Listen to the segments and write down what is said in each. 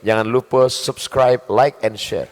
Jangan lupa subscribe, like, and share.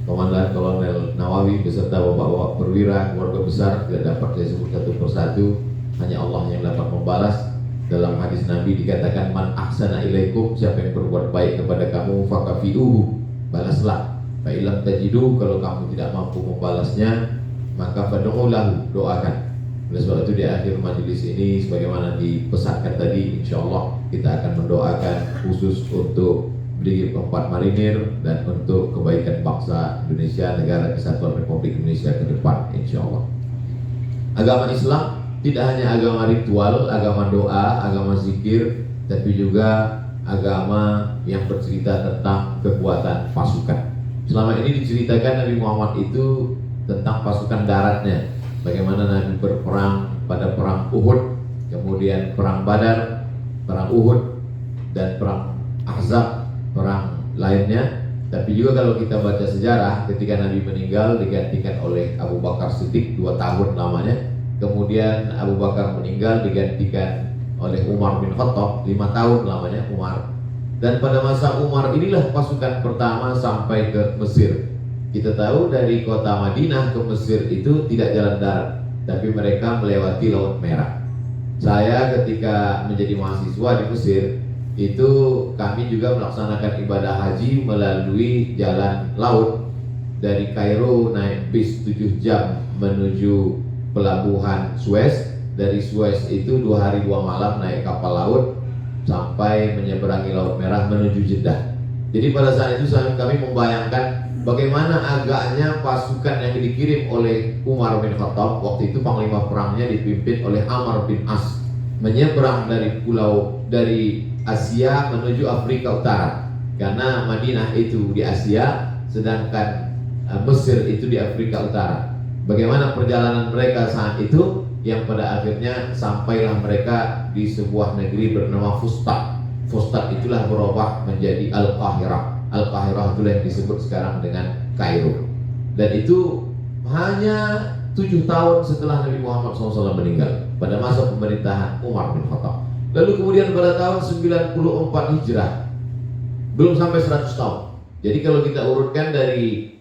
Komandan Kolonel Nawawi beserta bapak-bapak perwira, keluarga besar, tidak dapat disebut satu persatu, hanya Allah yang dapat membalas. Dalam hadis Nabi dikatakan, man ahsana ilaikum, siapa yang berbuat baik kepada kamu, fakafi'uhu, balaslah. Fa'ilam tajidu, kalau kamu tidak mampu membalasnya, maka fad'ulahu, doakan. Oleh sebab itu di akhir majelis ini, sebagaimana dipesankan tadi, insya Allah kita akan mendoakan khusus untuk Brigif 4 Marinir dan untuk kebaikan bangsa Indonesia, negara kesatuan Republik Indonesia ke depan, insya Allah. Agama Islam Tidak hanya agama ritual, agama doa, agama zikir, tapi juga agama yang bercerita tentang kekuatan pasukan. Selama ini diceritakan Nabi Muhammad itu tentang pasukan daratnya. Bagaimana Nabi berperang pada perang Uhud, kemudian perang Badar, perang Uhud, dan perang Ahzab, perang lainnya. Tapi juga kalau kita baca sejarah, ketika Nabi meninggal digantikan oleh Abu Bakar Siddiq 2 tahun lamanya. Kemudian Abu Bakar meninggal digantikan oleh Umar bin Khattab 5 tahun lamanya Umar. Dan pada masa Umar inilah pasukan pertama sampai ke Mesir. Kita tahu dari kota Madinah ke Mesir itu tidak jalan darat, tapi mereka melewati Laut Merah. Saya ketika menjadi mahasiswa di Mesir, itu kami juga melaksanakan ibadah haji melalui jalan laut. Dari Kairo naik bis 7 jam menuju pelabuhan Suez. Dari Suez itu 2 hari 2 malam naik kapal laut sampai menyeberangi Laut Merah menuju Jeddah. Jadi pada saat itu kami membayangkan bagaimana agaknya pasukan yang dikirim oleh Umar bin Khattab, waktu itu panglima perangnya dipimpin oleh Amr bin As, menyeberang dari Asia menuju Afrika Utara. Karena Madinah itu di Asia, sedangkan Mesir itu di Afrika Utara. Bagaimana perjalanan mereka saat itu, yang pada akhirnya sampailah mereka di sebuah negeri bernama Fustat. Fustat itulah berubah menjadi Al-Qahirah. Al-Qahirah itulah yang disebut sekarang dengan Kairo. Dan itu hanya 7 tahun setelah Nabi Muhammad SAW meninggal, pada masa pemerintahan Umar bin Khattab. Lalu kemudian pada tahun 94 Hijrah, belum sampai 100 tahun. Jadi kalau kita urutkan dari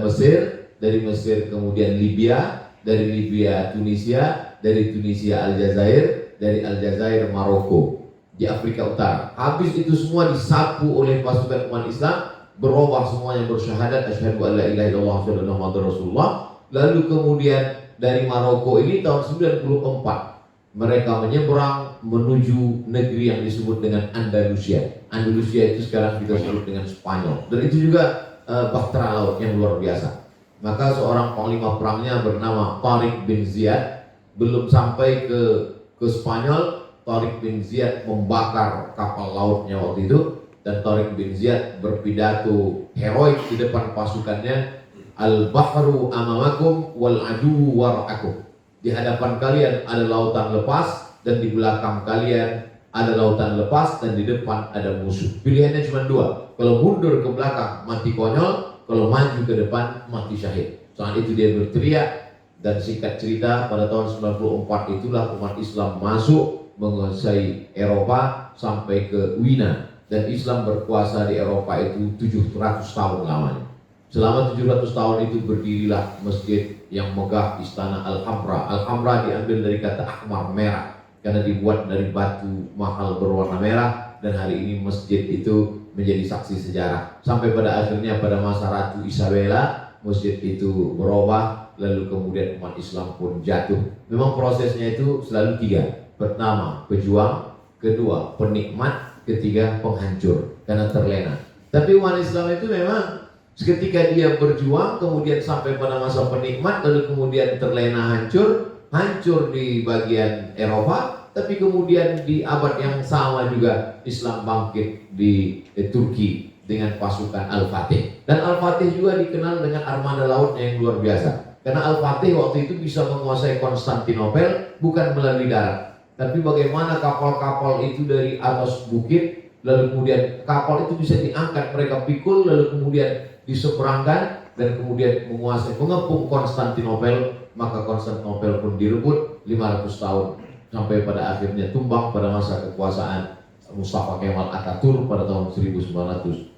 Mesir kemudian Libya, dari Libya Tunisia, dari Tunisia Aljazair, dari Aljazair Maroko, di Afrika Utara. Habis itu semua disapu oleh pasukan umat Islam, berubah semuanya bersyahadat asyhadu an la ilaha illallah wa asyhadu anna muhammadar rasulullah. Lalu kemudian dari Maroko ini tahun 94 mereka menyeberang menuju negeri yang disebut dengan Andalusia. Andalusia itu sekarang kita sebut dengan Spanyol. Dan itu juga bahtera laut yang luar biasa. Maka seorang panglima perangnya bernama Tariq bin Ziyad. Belum sampai ke Spanyol, Tariq bin Ziyad membakar kapal lautnya waktu itu. Dan Tariq bin Ziyad berpidato heroik di depan pasukannya, Al-bahru amamakum wal adu wara'akum. Di hadapan kalian ada lautan lepas, dan di belakang kalian ada lautan lepas, dan di depan ada musuh. Pilihannya cuma 2. Kalau mundur ke belakang mati konyol, kalau maju ke depan mati syahid. Saat itu dia berteriak. Dan singkat cerita, pada tahun 94 itulah umat Islam masuk menguasai Eropa sampai ke Wina. Dan Islam berkuasa di Eropa itu 700 tahun lamanya. Selama 700 tahun itu berdirilah masjid yang megah, istana Al-Hamra. Al-Hamra diambil dari kata ahmar, merah, karena dibuat dari batu mahal berwarna merah. Dan hari ini masjid itu menjadi saksi sejarah. Sampai pada akhirnya pada masa Ratu Isabella, masjid itu berubah, lalu kemudian umat Islam pun jatuh. Memang prosesnya itu selalu 3. Pertama, pejuang. Kedua, penikmat. Ketiga, penghancur, karena terlena. Tapi umat Islam itu memang ketika dia berjuang, kemudian sampai pada masa penikmat, lalu kemudian terlena, hancur di bagian Eropa. Tapi kemudian di abad yang sama juga Islam bangkit di Turki dengan pasukan Al-Fatih. Dan Al-Fatih juga dikenal dengan armada lautnya yang luar biasa. Karena Al-Fatih waktu itu bisa menguasai Konstantinopel bukan melalui darat, tapi bagaimana kapal-kapal itu dari atas bukit, lalu kemudian kapal itu bisa diangkat, mereka pikul, lalu kemudian diseberangkan dan kemudian menguasai, mengepung Konstantinopel. Maka Konstantinopel pun direbut 500 tahun sampai pada akhirnya tumbang pada masa kekuasaan Mustafa Kemal Atatürk pada tahun 1924.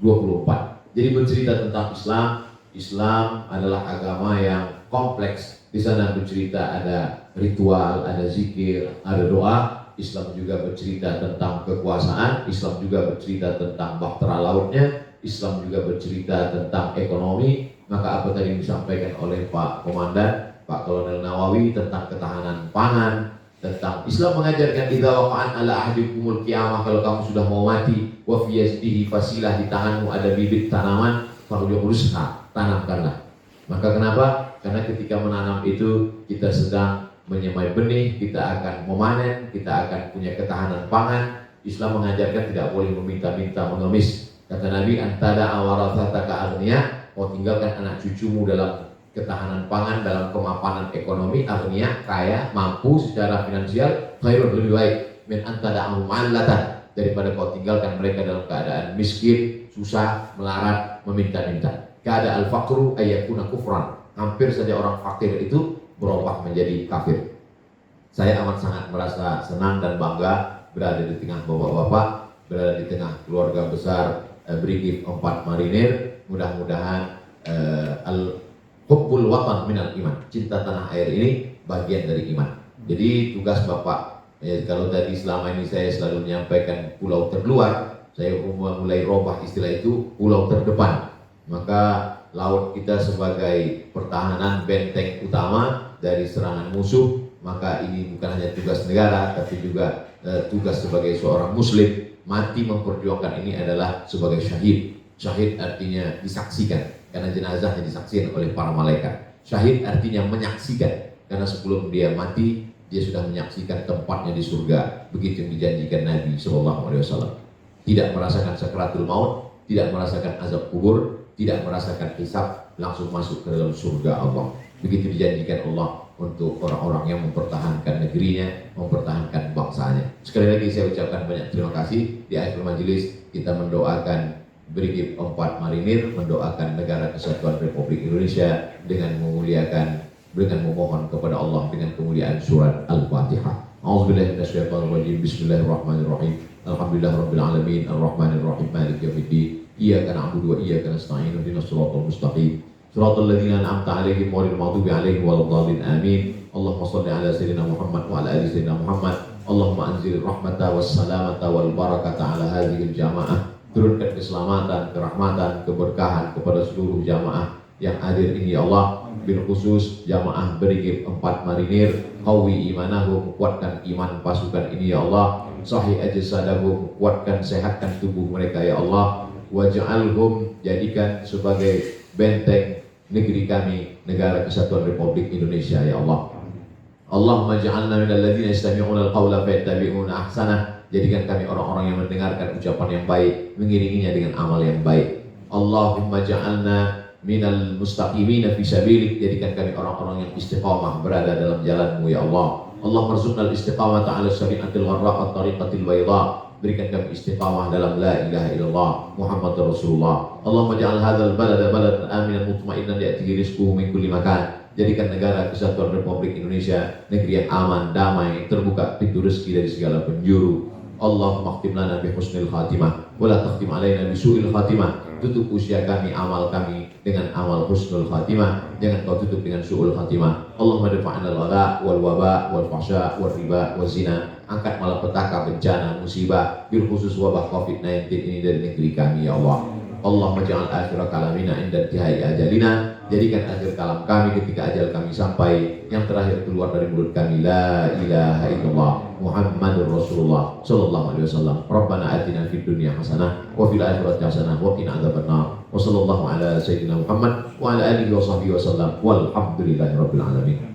Jadi bercerita tentang Islam. Islam adalah agama yang kompleks. Di sana bercerita ada ritual, ada zikir, ada doa. Islam juga bercerita tentang kekuasaan. Islam juga bercerita tentang bahtera lautnya. Islam juga bercerita tentang ekonomi. Maka apa tadi disampaikan oleh Pak Komandan, Pak Kolonel Nawawi tentang ketahanan pangan, tentang Islam mengajarkan idza waqa'an ala ahdikumul qiyamah, kalau kamu sudah mau mati, wa fi yasdihi fasilah, di tanganmu ada bibit tanaman, falyukhrisha, tanamkanlah. Maka kenapa? Karena ketika menanam itu kita sedang menyemai benih, kita akan memanen, kita akan punya ketahanan pangan. Islam mengajarkan tidak boleh meminta-minta, mengemis. Kata Nabi, antada awarathataka agniya, kau tinggalkan anak cucumu dalam ketahanan pangan, dalam kemapanan ekonomi, agniya, kaya, mampu secara finansial, khairun, lebih baik min antada mu'allatan, daripada kau tinggalkan mereka dalam keadaan miskin, susah, melarat, meminta-minta. Kada al-faqru ayyakuna kufran. Hampir saja orang fakir itu berubah menjadi kafir. Saya amat sangat merasa senang dan bangga berada di tengah bapak-bapak, berada di tengah keluarga besar Brigif 4 Marinir. Mudah-mudahan hubbul watan minal iman, cinta tanah air ini bagian dari iman. Jadi tugas bapak, kalau tadi selama ini saya selalu menyampaikan pulau terluar, saya mulai robah istilah itu pulau terdepan. Maka laut kita sebagai pertahanan benteng utama dari serangan musuh, maka ini bukan hanya tugas negara, tapi juga tugas sebagai seorang muslim. Mati memperjuangkan ini adalah sebagai syahid. Syahid artinya disaksikan, karena jenazahnya disaksikan oleh para malaikat. Syahid artinya menyaksikan, karena sebelum dia mati, dia sudah menyaksikan tempatnya di surga. Begitu yang dijanjikan Nabi SAW. Tidak merasakan sakaratul maut, tidak merasakan azab kubur, tidak merasakan hisab, langsung masuk ke dalam surga Allah. Begitu dijanjikan Allah untuk orang-orang yang mempertahankan negerinya, mempertahankan bangsanya. Sekali lagi saya ucapkan banyak terima kasih. Di akhir majelis kita mendoakan Brigif 4 Marinir, mendoakan Negara Kesatuan Republik Indonesia dengan memuliakan, dengan memohon kepada Allah dengan kemuliaan surat Al-Fatihah. A'udzubillahi minasyaitonirrajim. Bismillahirrahmanirrahim. Alhamdulillahirabbil alamin, arrahmanirrahim, maliki yaumiddin. Iyyaka na'budu wa iyyaka nasta'in. Ihdinas siratal mustaqim. Siratal ladzina an'amta 'alaihim ghairil maghdubi 'alaihim waladdallin. Amin. Allahumma shalli 'ala sayyidina Muhammad wa 'ala ali sayyidina Muhammad. Allahumma anzil rahmata was salamata wal barakata 'ala hadhil jamaah. Turunkan keselamatan, kerahmatan, keberkahan kepada seluruh jamaah yang hadir ini ya Allah. Bil khusus jamaah Brigif 4 Marinir, qawi imanahum, kuatkan iman pasukan ini ya Allah. Sahih ajsadahum, kuatkan, sehatkan tubuh mereka ya Allah. Waj'alhum, jadikan sebagai benteng negeri kami, Negara Kesatuan Republik Indonesia ya Allah. Allahumma ja'alna minal ladzina yastami'una al-qawla fayattabi'una ahsanah. Jadikan kami orang-orang yang mendengarkan ucapan yang baik, mengiringinya dengan amal yang baik. Allahumma ja'alna minal mustaqimina fi sabilik. Jadikan kami orang-orang yang istiqamah berada dalam jalanmu ya Allah. Allahumma rzuqnal istiqamata 'ala syari'atil gharra wa tariqatil bayda. Berikan kami istiqamah dalam la ilaha illallah Muhammadur Rasulullah. Allahumma ja'al hadzal balada baladan aminan mutma'innan ya'tihi rizquhu min kulli makan. Jadikan Negara Kesatuan Republik Indonesia negeri yang aman, damai, terbuka pintu rezeki dari segala penjuru. Allahumma khtim lana bi husnil khatimah wa la takhtim alaina bi su'il khatimah. Tutup usia kami, amal kami dengan amal husnul khatimah, jangan kau tutup dengan su'ul khatimah. Allahumma dafa'na al-ghala wal waba wal fahsya wal riba wal zina. Angkat malapetaka, bencana, musibah, bil khusus wabah COVID-19 ini dari negeri kami ya Allah. Allahumma ja'al akhir kalamina inda intihai ajalina. Jadikan akhir kalam kami ketika ajal kami sampai, yang terakhir keluar dari mulut kami la ilaha illallah Muhammadur Rasulullah sallallahu alaihi wasallam. Rabbana atina fid dunya hasanah wa fil akhirati hasanah wa qina adzabannar. Wa sallallahu ala sayyidina Muhammad wa ala alihi wa sahbihi wasallam. Walhamdulillahirabbil alamin.